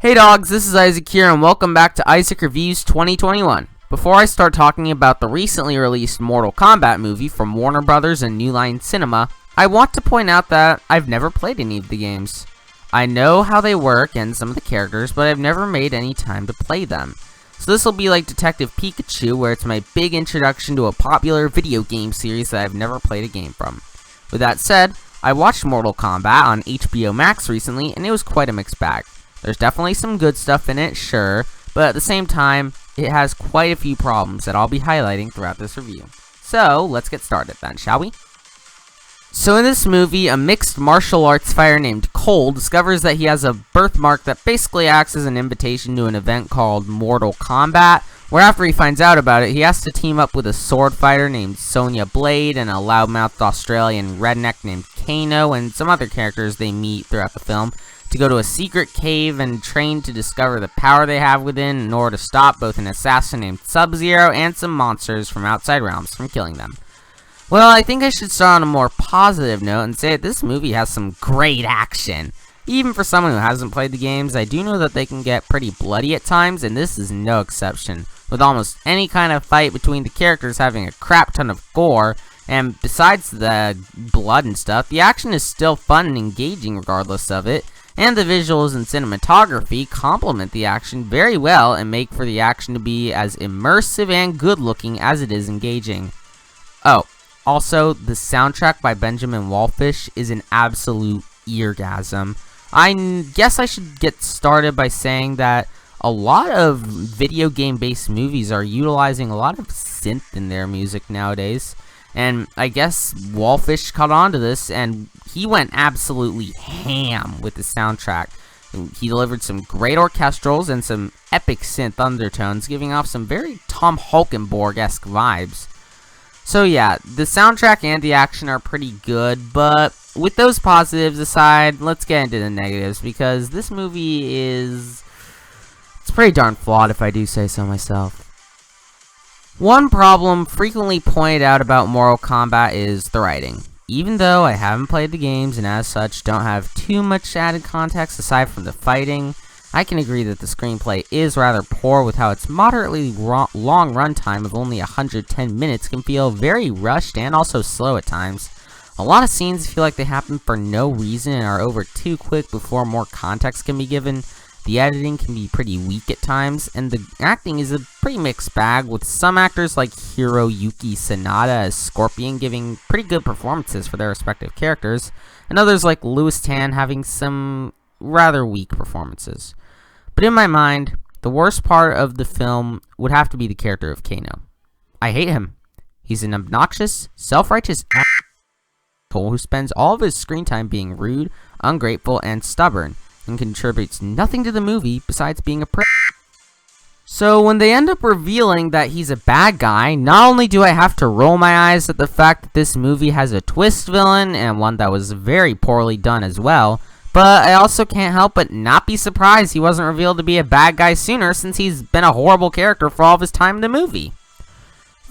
Hey dogs, this is Isaac here and welcome back to Isaac Reviews 2021. Before I start talking about the recently released Mortal Kombat movie from Warner Brothers and New Line Cinema, I want to point out that I've never played any of the games. I know how they work and some of the characters, but I've never made any time to play them. So this will be like Detective Pikachu, where it's my big introduction to a popular video game series that I've never played a game from. With that said, I watched Mortal Kombat on HBO Max recently and it was quite a mixed bag. There's definitely some good stuff in it, sure, but at the same time, it has quite a few problems that I'll be highlighting throughout this review. So, let's get started then, shall we? So in this movie, a mixed martial arts fighter named Cole discovers that he has a birthmark that basically acts as an invitation to an event called Mortal Kombat, where after he finds out about it, he has to team up with a sword fighter named Sonya Blade and a loudmouthed Australian redneck named Kano and some other characters they meet throughout the film, to go to a secret cave and train to discover the power they have within in order to stop both an assassin named Sub-Zero and some monsters from outside realms from killing them. Well, I think I should start on a more positive note and say that this movie has some great action. Even for someone who hasn't played the games, I do know that they can get pretty bloody at times, and this is no exception, with almost any kind of fight between the characters having a crap ton of gore. And besides the blood and stuff, the action is still fun and engaging regardless of it. And the visuals and cinematography complement the action very well and make for the action to be as immersive and good looking as it is engaging. Oh, also, the soundtrack by Benjamin Wallfish is an absolute eargasm. I guess I should get started by saying that a lot of video game based movies are utilizing a lot of synth in their music nowadays. And I guess Wallfish caught on to this, and he went absolutely ham with the soundtrack. He delivered some great orchestrals and some epic synth undertones, giving off some very Tom Holkenborg-esque vibes. So yeah, the soundtrack and the action are pretty good, but with those positives aside, let's get into the negatives, because this movie it's pretty darn flawed if I do say so myself. One problem frequently pointed out about Mortal Kombat is the writing. Even though I haven't played the games and as such don't have too much added context aside from the fighting, I can agree that the screenplay is rather poor, with how its moderately long runtime of only 110 minutes can feel very rushed and also slow at times. A lot of scenes feel like they happen for no reason and are over too quick before more context can be given. The editing can be pretty weak at times, and the acting is a pretty mixed bag, with some actors like Hiroyuki Sanada as Scorpion giving pretty good performances for their respective characters, and others like Louis Tan having some rather weak performances. But in my mind, the worst part of the film would have to be the character of Kano. I hate him. He's an obnoxious, self-righteous asshole who spends all of his screen time being rude, ungrateful, and stubborn, and contributes nothing to the movie besides being a prick. So when they end up revealing that he's a bad guy, not only do I have to roll my eyes at the fact that this movie has a twist villain, and one that was very poorly done as well, but I also can't help but not be surprised he wasn't revealed to be a bad guy sooner, since he's been a horrible character for all of his time in the movie.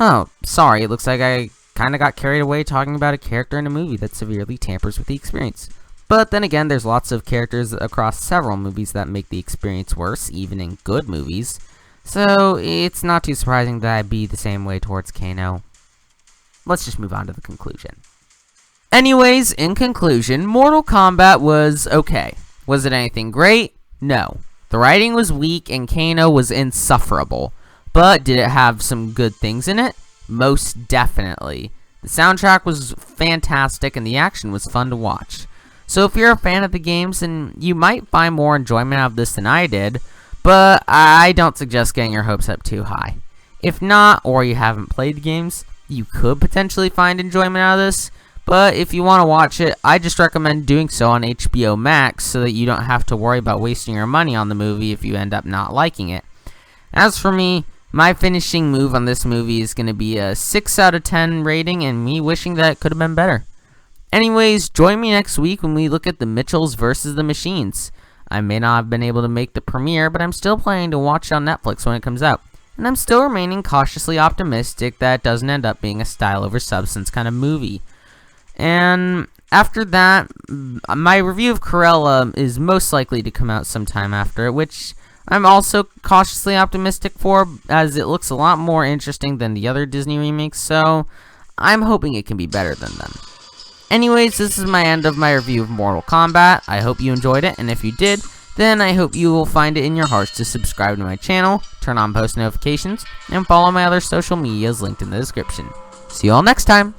Oh, sorry, it looks like I kinda got carried away talking about a character in a movie that severely tampers with the experience. But then again, there's lots of characters across several movies that make the experience worse, even in good movies. So, it's not too surprising that I'd be the same way towards Kano. Let's just move on to the conclusion. Anyways, in conclusion, Mortal Kombat was okay. Was it anything great? No. The writing was weak and Kano was insufferable. But did it have some good things in it? Most definitely. The soundtrack was fantastic and the action was fun to watch. So if you're a fan of the games, then you might find more enjoyment out of this than I did, but I don't suggest getting your hopes up too high. If not, or you haven't played the games, you could potentially find enjoyment out of this, but if you want to watch it, I just recommend doing so on HBO Max so that you don't have to worry about wasting your money on the movie if you end up not liking it. As for me, my finishing move on this movie is going to be a 6 out of 10 rating and me wishing that it could have been better. Anyways, join me next week when we look at the Mitchells versus the Machines. I may not have been able to make the premiere, but I'm still planning to watch it on Netflix when it comes out. And I'm still remaining cautiously optimistic that it doesn't end up being a style over substance kind of movie. And After that, my review of Cruella is most likely to come out sometime after it, which I'm also cautiously optimistic for, as it looks a lot more interesting than the other Disney remakes, so I'm hoping it can be better than them. Anyways, this is my end of my review of Mortal Kombat. I hope you enjoyed it, and if you did, then I hope you will find it in your hearts to subscribe to my channel, turn on post notifications, and follow my other social medias linked in the description. See you all next time!